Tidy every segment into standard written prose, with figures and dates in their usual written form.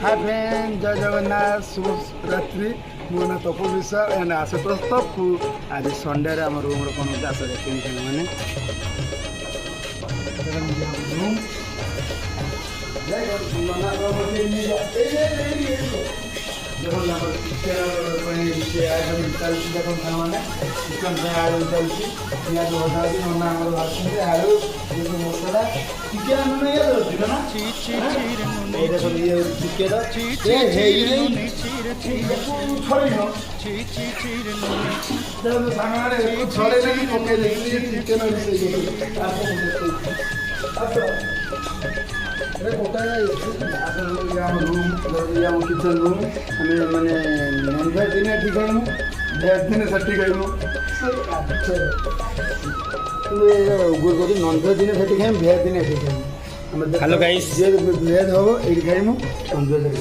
hi friend जय जगन्नाथ शुभ रात्रि मो ना तपु विश्वास एंड आशुतोष तपु आज संडे आम रूम कौन होता आस देखते मैंने चिकेन आलू चलती पिज भजा नना आलू मसला चिकेन किचन रूम मैंने नॉनभेज दिन ठीक है भेज दिन से खाइमु नॉनभेज दिन से खाइम भेज दिन से खाइमु हेलो गाइस भेज हम ये खाइमु नॉनभेज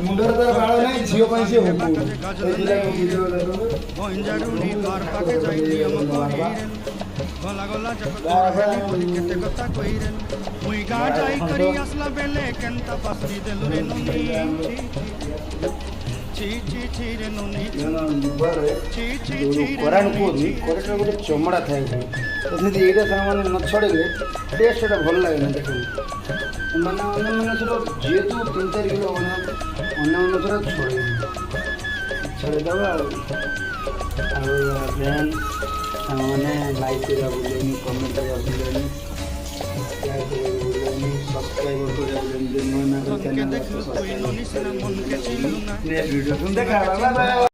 मुंडर तार बाड़ ना झील से गला गला केते कथा कइरे मुई गा जाई करी असला बेले केनता पासरी देलु रे ननी ची ची ची रे ननी ची ची ची कोरान को नी कोरेटा गोटे चमड़ा थाए तो एटा सामान न छड़ेले टेस्टटा भल लागे ना देखो माने अन्य मनुष्य जेतु 3-4 किलो अन्य मनुष्य छड़े दबा देन मैंने लाइक बोलेनी कमेंट बोलेनी सब्सक्राइब कर